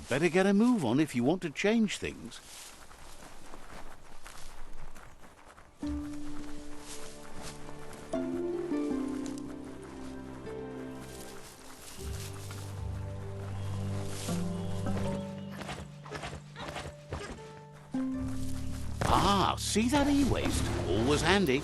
You'd better get a move on if you want to change things. Ah, see that e-waste? Always handy.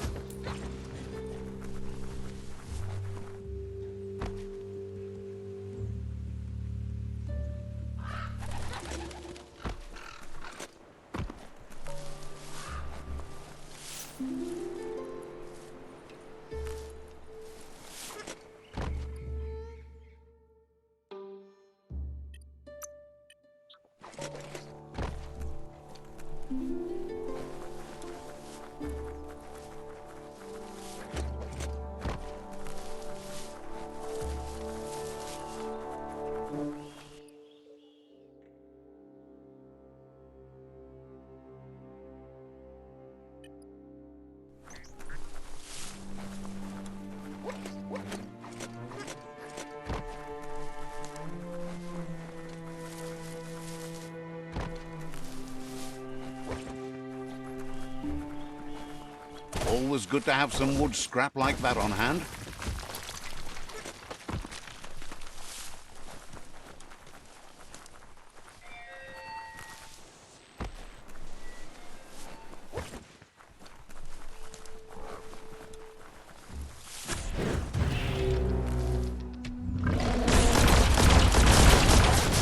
Always good to have some wood scrap like that on hand.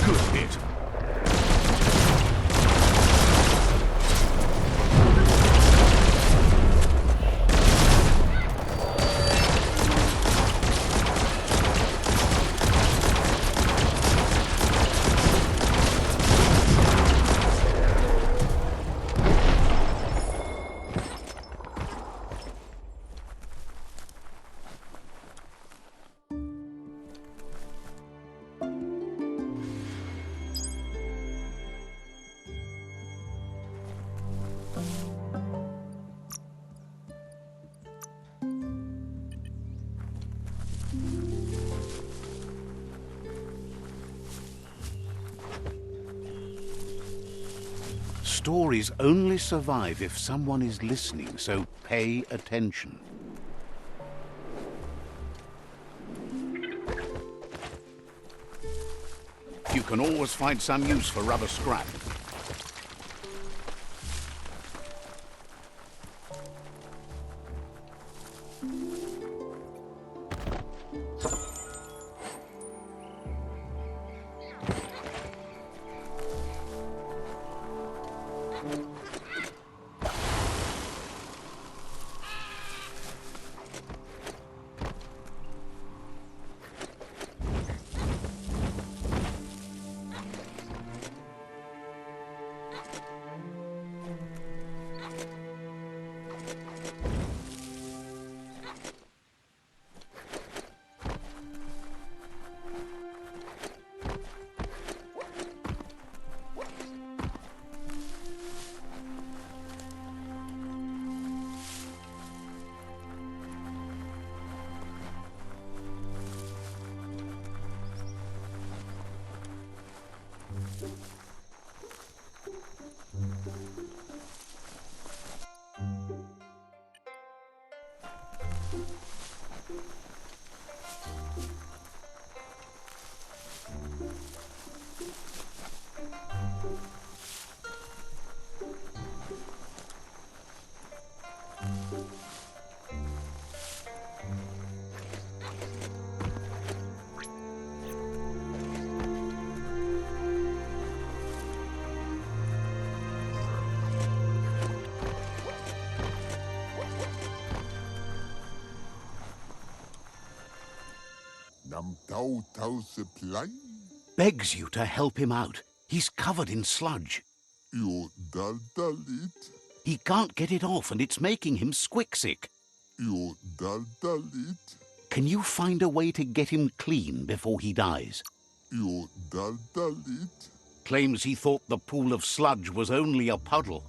Good hit. Stories only survive if someone is listening, so pay attention. You can always find some use for rubber scrap. Begs you to help him out. He's covered in sludge. He can't get it off and it's making him squick-sick. Can you find a way to get him clean before he dies? Claims he thought the pool of sludge was only a puddle.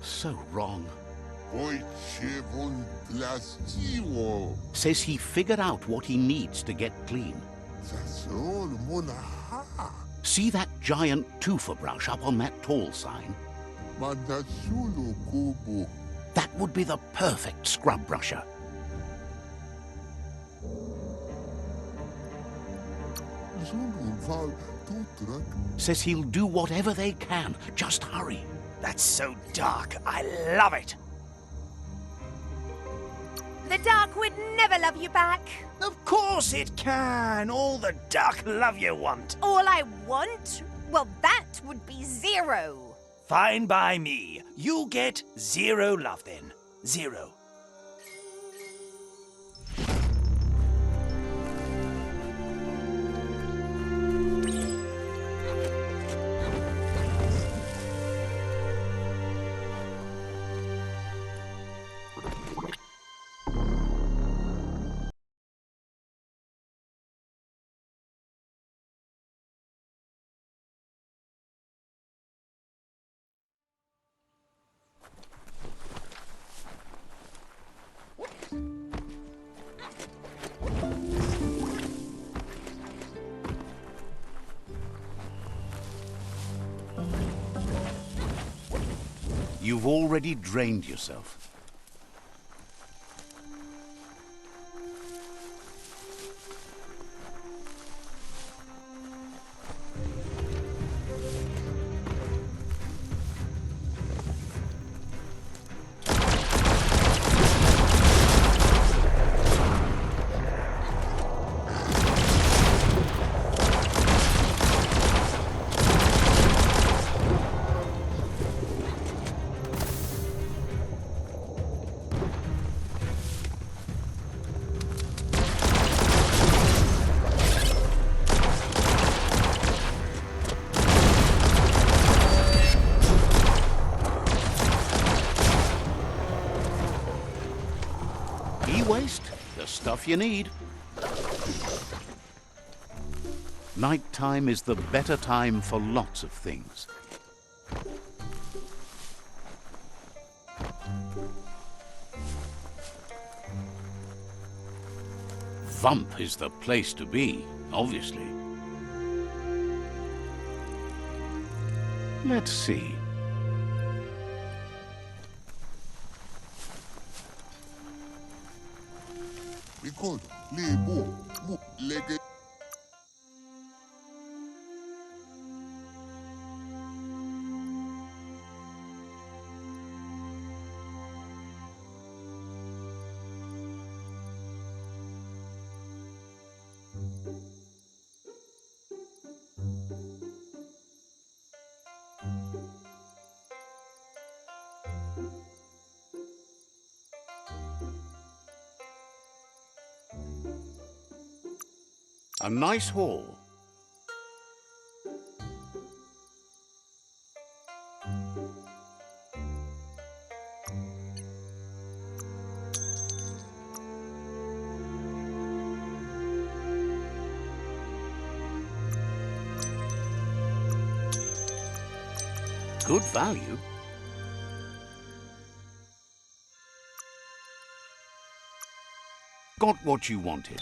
So wrong. Says he figured out what he needs to get clean. See that giant twofer brush up on that tall sign? Manasulu kubu. That would be the perfect scrub brusher. Zulu val tutrak. Says he'll do whatever they can. Just hurry. That's so dark. I love it. The dark would never love you back. Of course it can. All the dark love you want. All I want? Well, that would be 0. Fine by me. You get 0 love then. 0. You've already drained yourself. E-waste, the stuff you need. Nighttime is the better time for lots of things. Vump is the place to be, obviously. Let's see. Record. Lebo. Mu. Lege. A nice haul. Good value. Got what you wanted.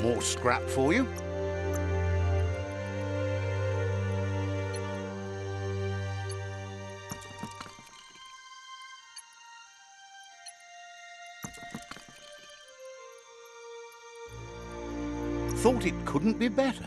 More scrap for you. Thought it couldn't be better.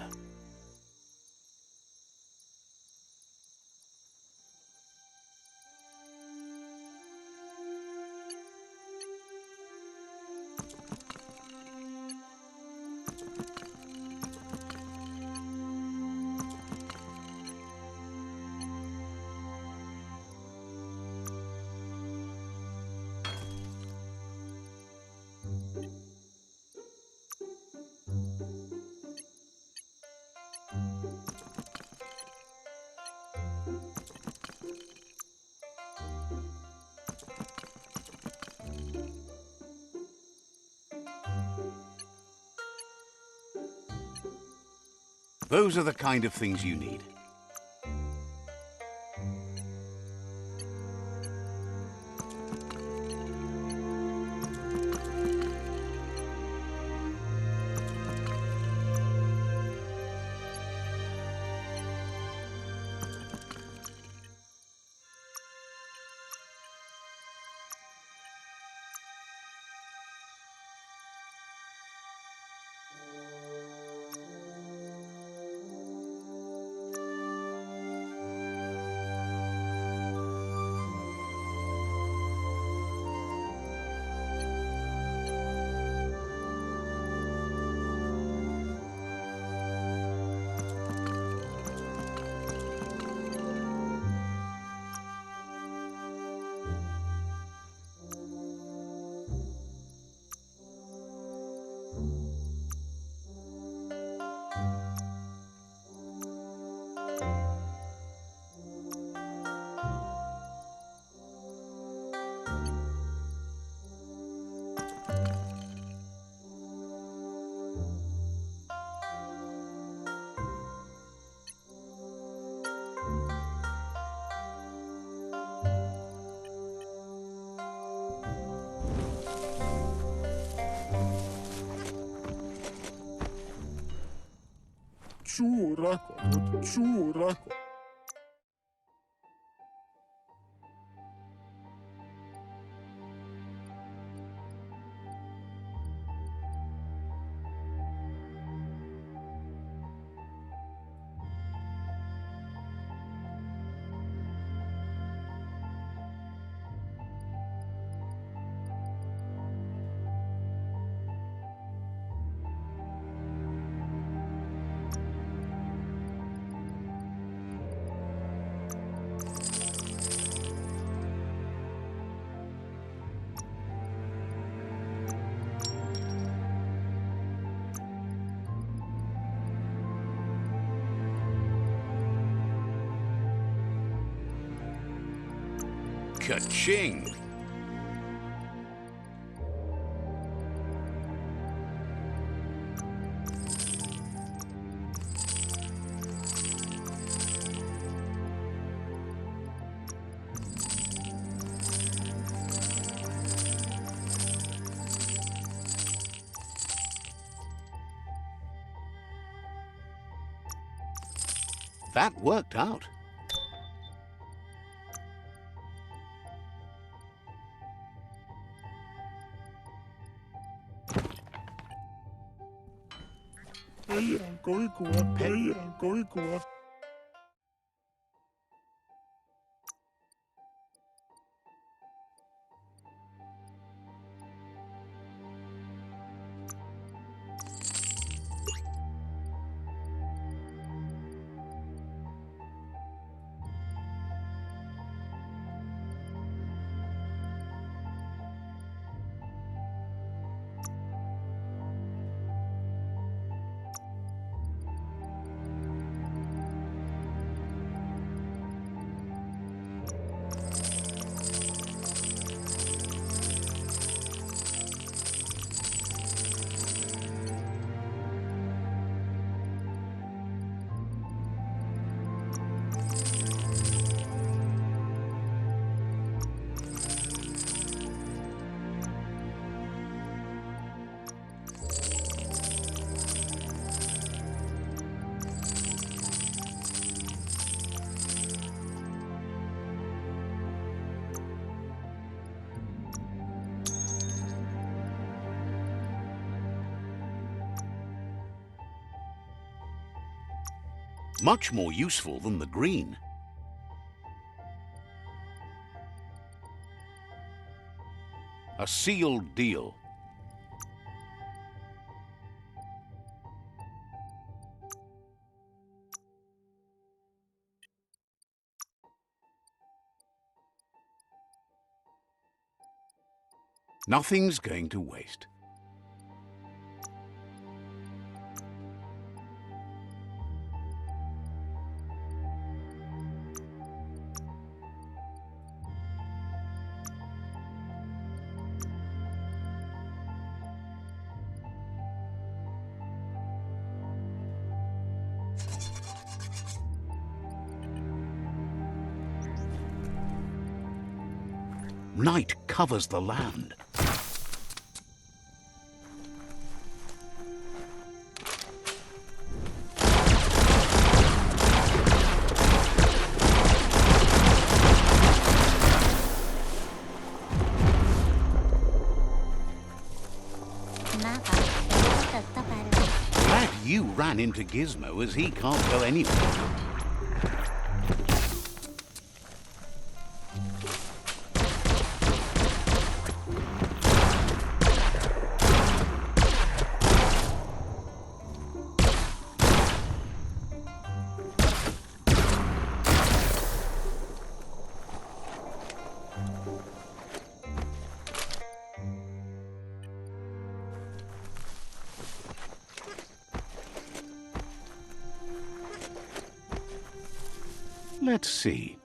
Those are the kind of things you need. Churrasco, churrasco. Ka-ching! That worked out. Much more useful than the green. A sealed deal. Nothing's going to waste. Night covers the land. Glad you ran into Gizmo, as he can't go anywhere. Let's see.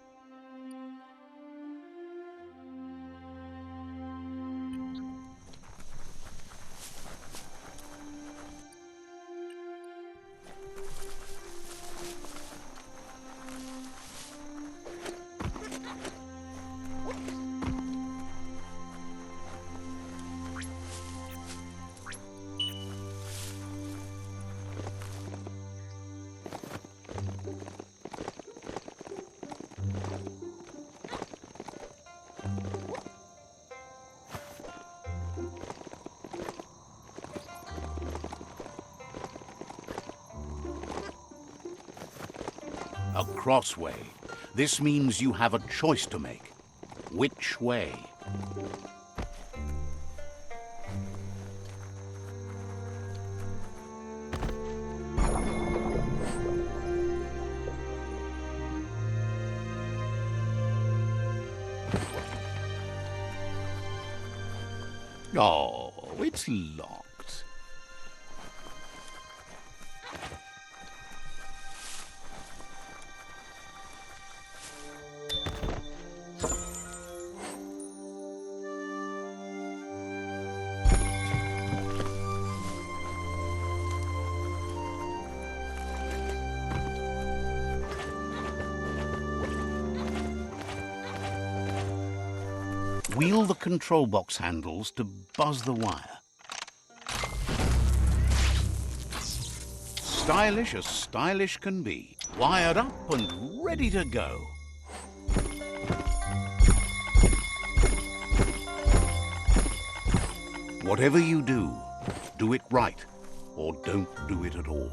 A crossway. This means you have a choice to make. Which way? Oh, it's locked. Wheel the control box handles to buzz the wire. Stylish as stylish can be. Wired up and ready to go. Whatever you do it right, or don't do it at all.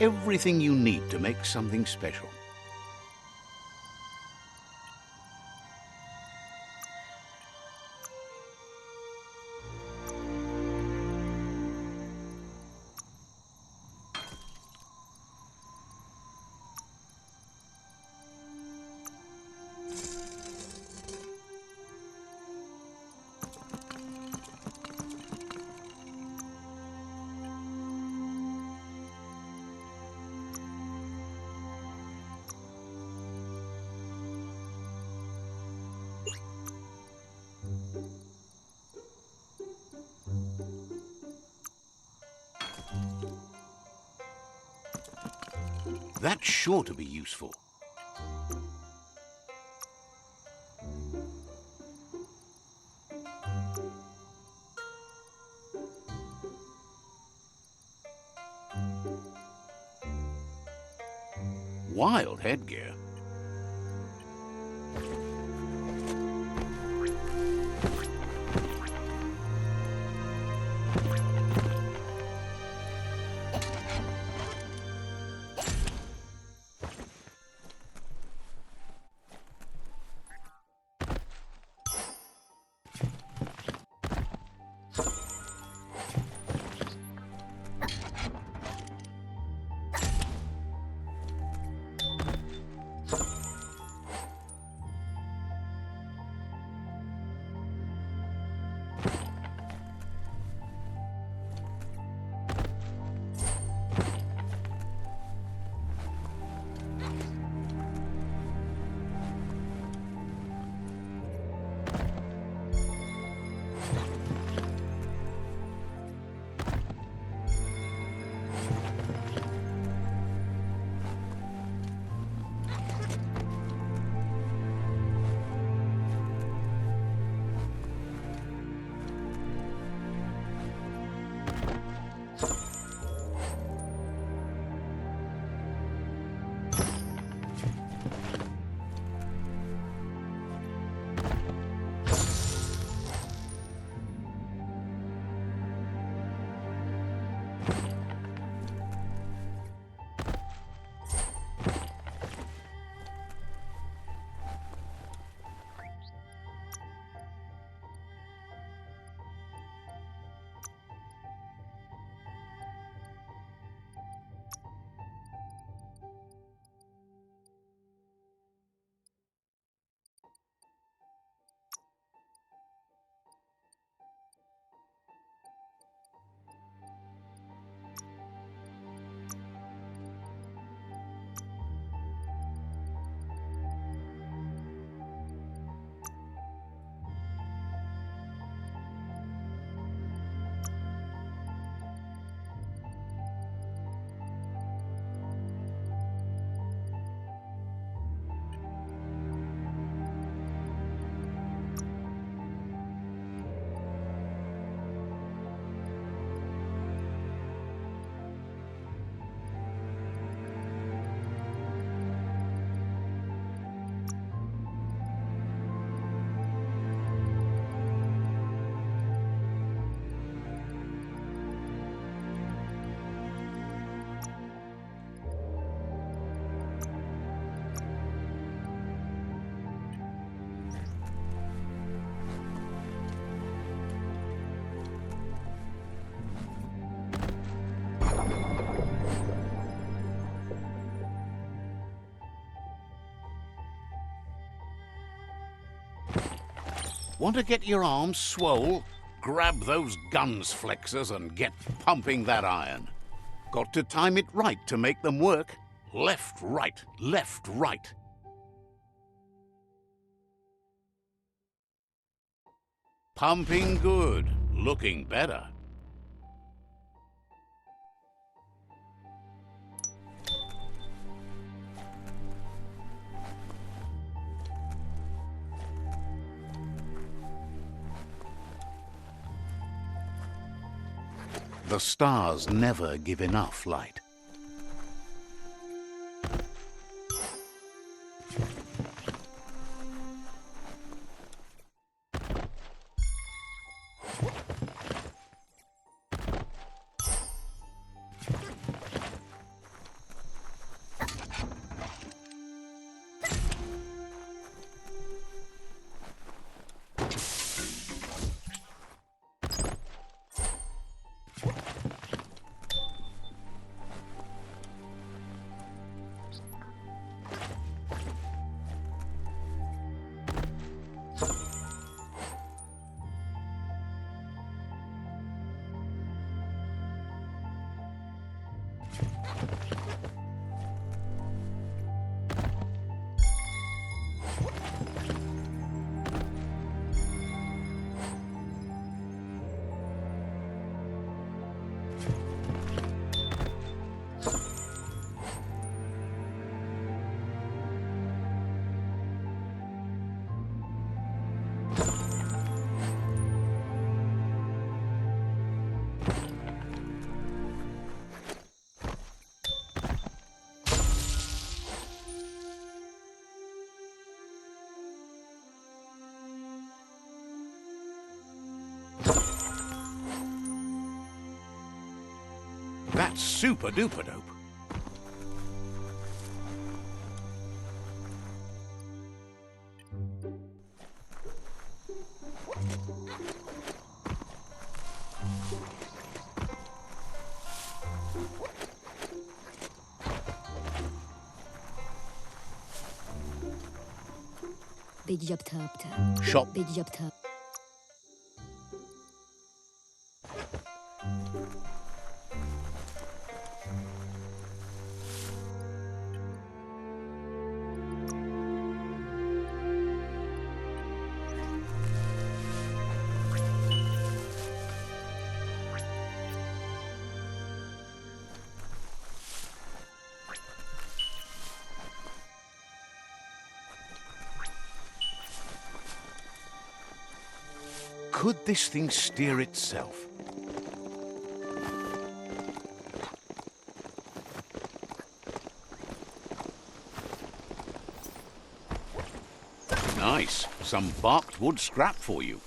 Everything you need to make something special. That's sure to be useful. Wild headgear. Want to get your arms swole? Grab those guns flexors and get pumping that iron. Got to time it right to make them work. Left, right, left, right. Pumping good, looking better. The stars never give enough light. That's super duper dope. Shop. Could this thing steer itself? Nice. Some barked wood scrap for you.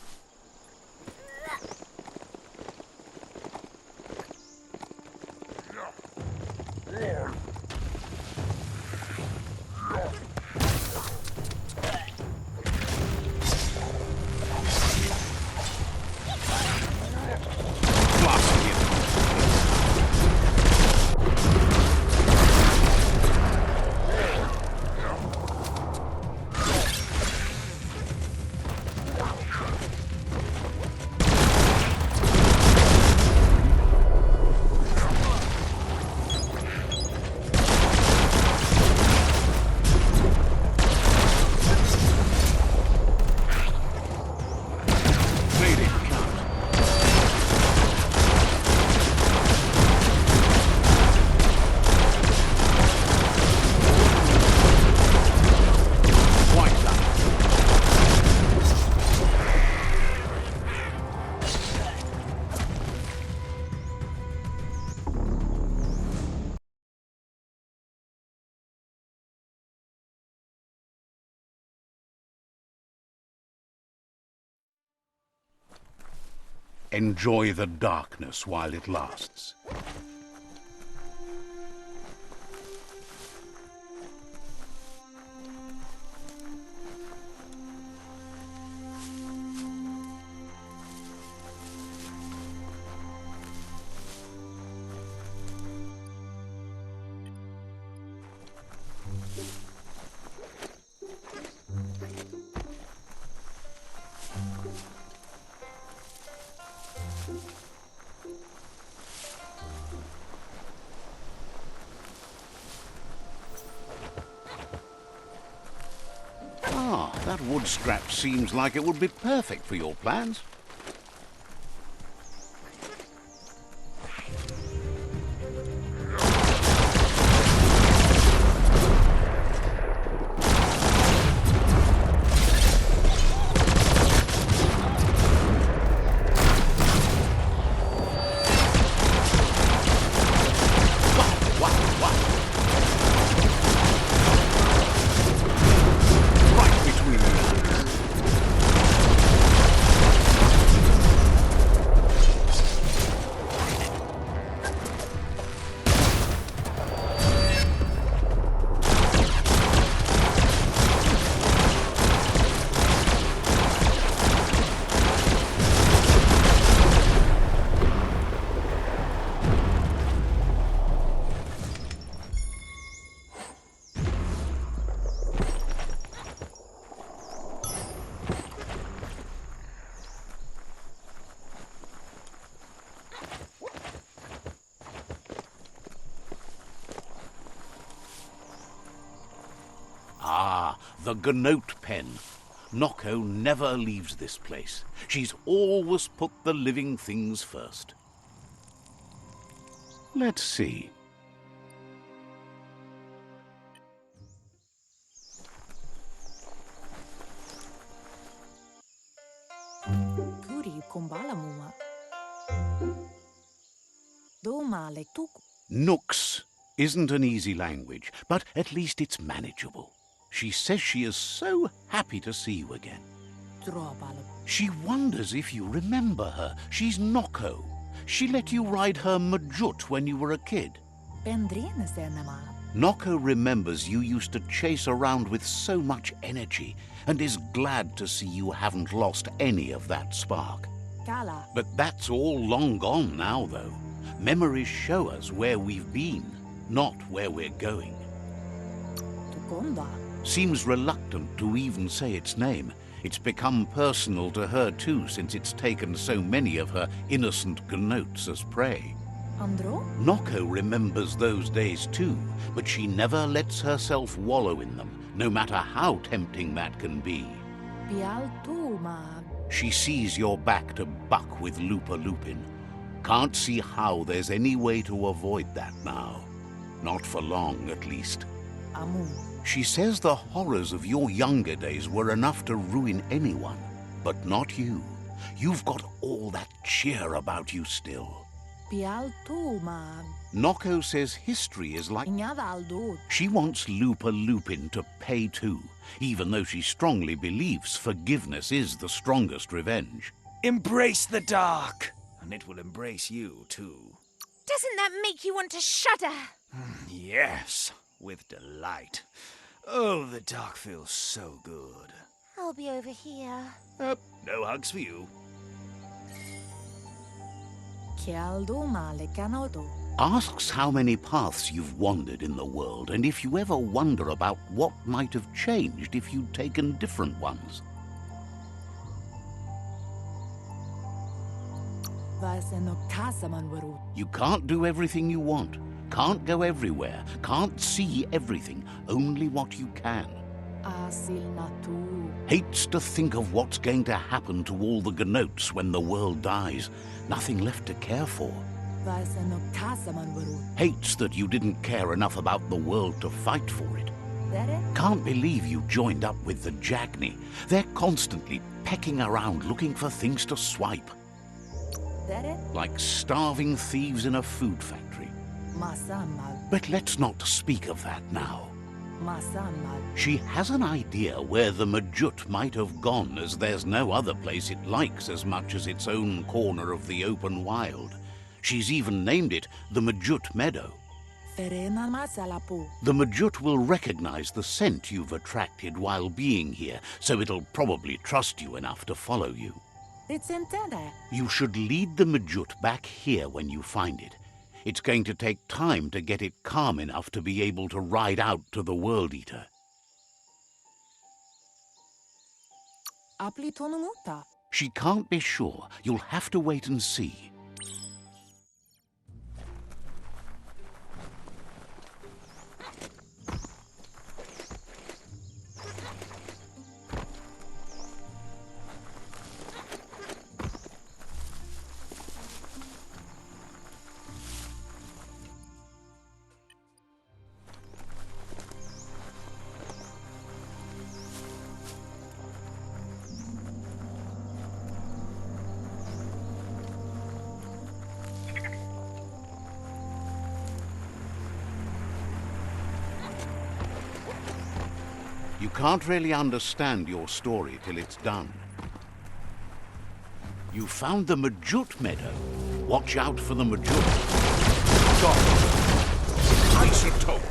Enjoy the darkness while it lasts. That wood scrap seems like it would be perfect for your plans. The Gnote pen. Nocco never leaves this place. She's always put the living things first. Let's see. Nooks isn't an easy language, but at least it's manageable. She says she is so happy to see you again. She wonders if you remember her. She's Nocco. She let you ride her Majut when you were a kid. Pendrine senema. Noko remembers you used to chase around with so much energy and is glad to see you haven't lost any of that spark. Kala. But that's all long gone now, though. Memories show us where we've been, not where we're going. Tukonda. Seems reluctant to even say its name. It's become personal to her too, since it's taken so many of her innocent gnotes as prey. Andro? Noko remembers those days too, but she never lets herself wallow in them, no matter how tempting that can be. Pial tu mag. She sees you're back to buck with Lupa Lupin. Can't see how there's any way to avoid that now. Not for long, at least. Amu. She says the horrors of your younger days were enough to ruin anyone, but not you. You've got all that cheer about you still. Pial tu mag. Noko says history is like... Inyadaldo. She wants Lupa Lupin to pay too, even though she strongly believes forgiveness is the strongest revenge. Embrace the dark, and it will embrace you too. Doesn't that make you want to shudder? Yes, with delight. Oh, the dark feels so good. I'll be over here. No hugs for you. Kialdo male canodo. Asks how many paths you've wandered in the world, and if you ever wonder about what might have changed if you'd taken different ones. Vaseno kasaman waru. You can't do everything you want, can't go everywhere, can't see everything, only what you can. Asil natu. Hates to think of what's going to happen to all the gnotes when the world dies. Nothing left to care for. Vaseno kasaman waru. Hates that you didn't care enough about the world to fight for it. Dere? Can't believe you joined up with the Jagni. They're constantly pecking around looking for things to swipe. Dere? Like starving thieves in a food factory. Masamal. But let's not speak of that now. Masamal. She has an idea where the Majut might have gone, as there's no other place it likes as much as its own corner of the open wild. She's even named it the Majut Meadow. Ferena masalapu. The Majut will recognize the scent you've attracted while being here, so it'll probably trust you enough to follow you. It's intended. You should lead the Majut back here when you find it. It's going to take time to get it calm enough to be able to ride out to the World Eater. Apli tonumuta. She can't be sure. You'll have to wait and see. You can't really understand your story till it's done. You found the Majut Meadow. Watch out for the Majut. Stop. Icy toad.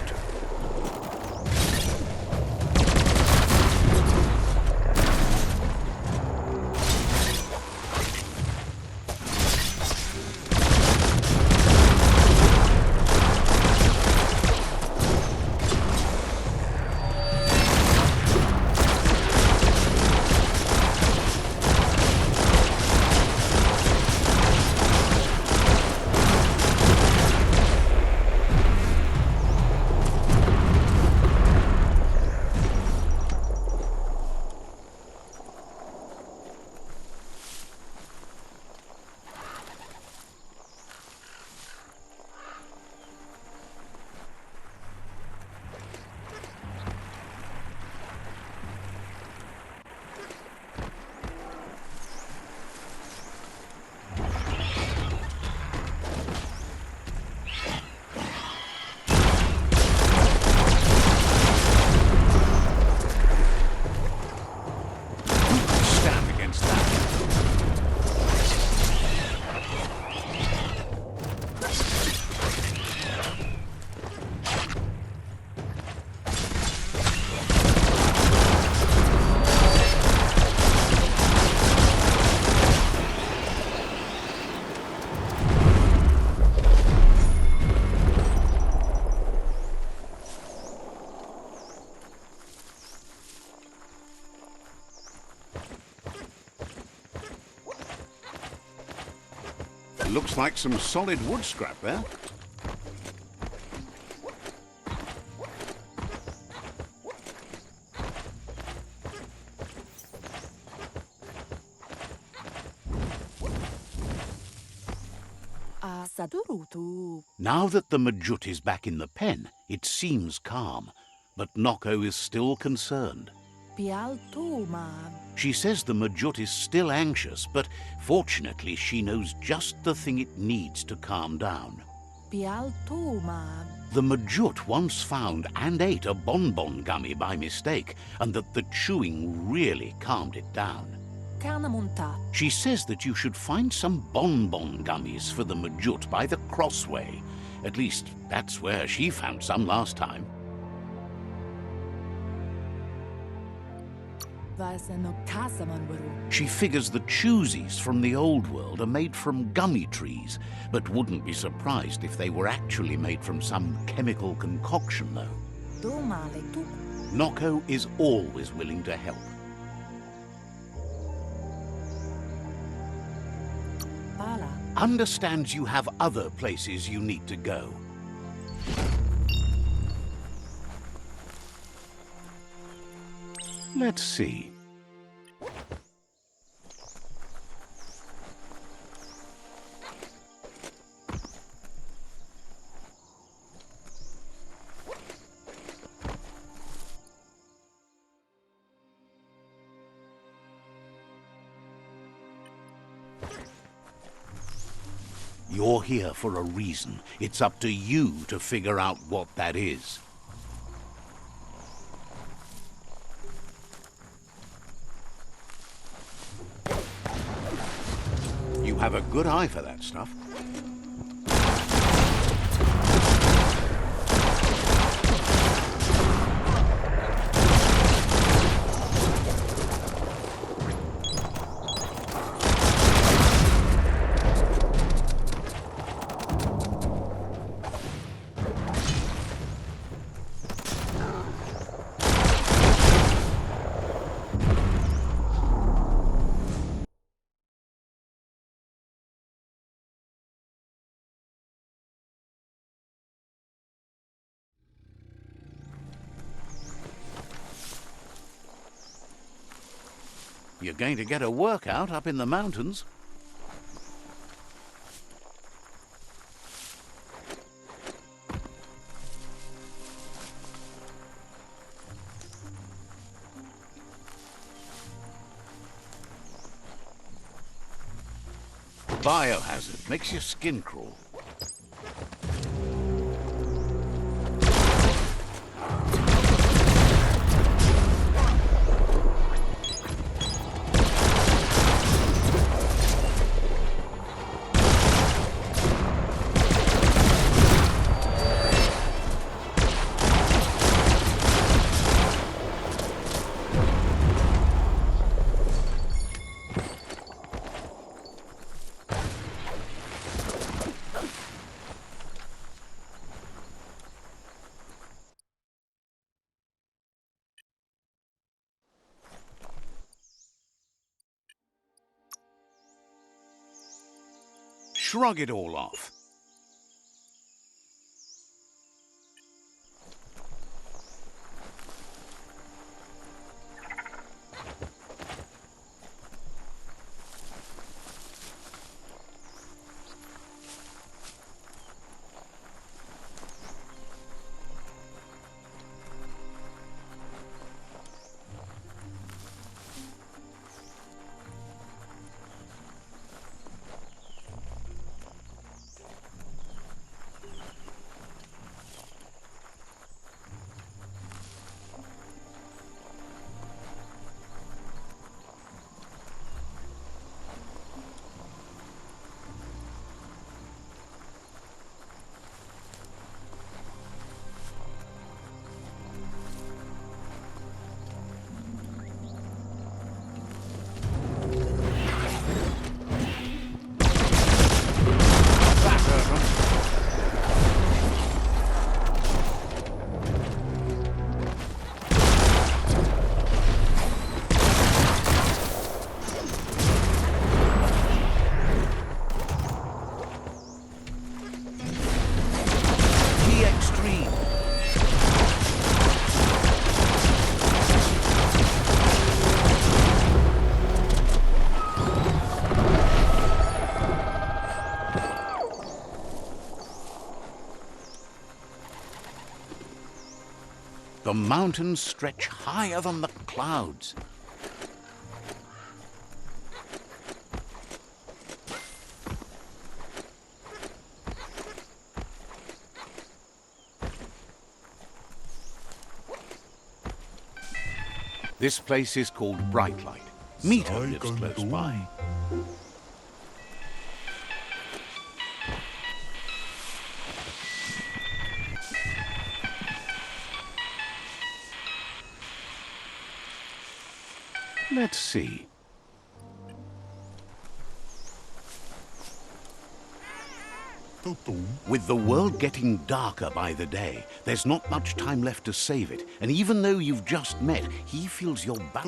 Looks like some solid wood scrap there. Sadurutu. Now that the Majut is back in the pen, it seems calm, but Noko is still concerned. Pialtu, mam. She says the Majut is still anxious, but fortunately she knows just the thing it needs to calm down. Pialtu, mam. The Majut once found and ate a bonbon gummy by mistake, and that the chewing really calmed it down. Kanamunta. She says that you should find some bonbon gummies for the Majut by the crossway. At least, that's where she found some last time. Vasano kasamanwaru. She figures the choosies from the old world are made from gummy trees, but wouldn't be surprised if they were actually made from some chemical concoction, though. Domale tu. Noko is always willing to help. Pala. Understands you have other places you need to go. Let's see. You're here for a reason. It's up to you to figure out what that is. You have a good eye for that stuff. You're going to get a workout up in the mountains. Biohazard makes your skin crawl. Shrug it all off. The mountains stretch higher than the clouds. This place is called Brightlight. Mito lives close by. Let's see. With the world getting darker by the day, there's not much time left to save it. And even though you've just met, he feels your back.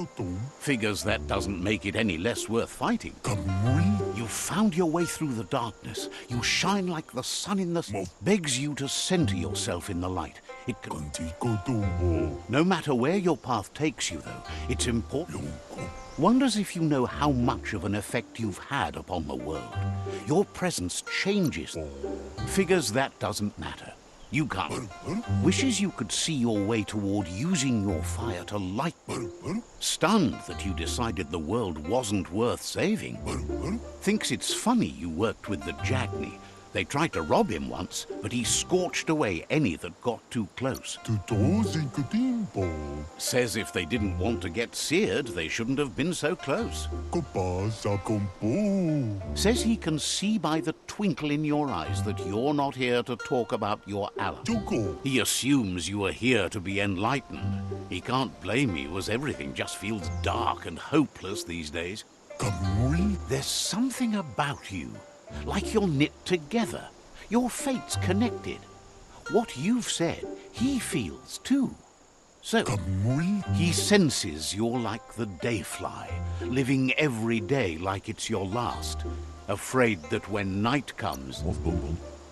Figures that doesn't make it any less worth fighting. You've found your way through the darkness. You shine like the sun in the... Begs you to center yourself in the light. It can... No matter where your path takes you, though, it's important. Wonders if you know how much of an effect you've had upon the world. Your presence changes. Figures that doesn't matter. You can't. Wishes you could see your way toward using your fire to light them. Stunned that you decided the world wasn't worth saving. Thinks it's funny you worked with the Jagni. They tried to rob him once, but he scorched away any that got too close. Says if they didn't want to get seared, they shouldn't have been so close. Says he can see by the twinkle in your eyes that you're not here to talk about your ally. He assumes you are here to be enlightened. He can't blame you, as everything just feels dark and hopeless these days. There's something about you. Like you're knit together. Your fate's connected. What you've said, he feels too. So, he senses you're like the dayfly, living every day like it's your last, afraid that when night comes...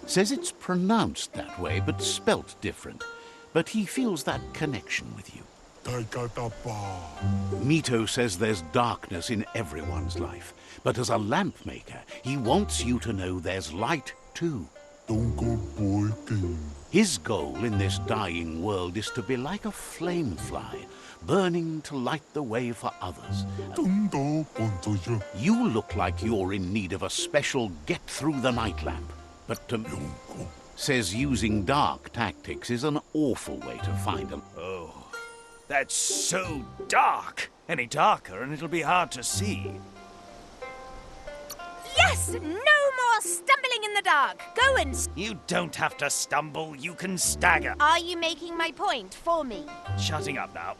Says it's pronounced that way, but spelt different. But he feels that connection with you. Mito says there's darkness in everyone's life, but as a lamp maker, he wants you to know there's light too. His goal in this dying world is to be like a flame fly, burning to light the way for others. You look like you're in need of a special get-through-the-night lamp, but says using dark tactics is an awful way to find them. Oh, that's so dark. Any darker and it'll be hard to see. Yes! No more stumbling in the dark! Go and... You don't have to stumble, you can stagger. Are you making my point for me? Shutting up now.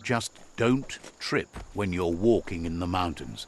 Just don't trip when you're walking in the mountains.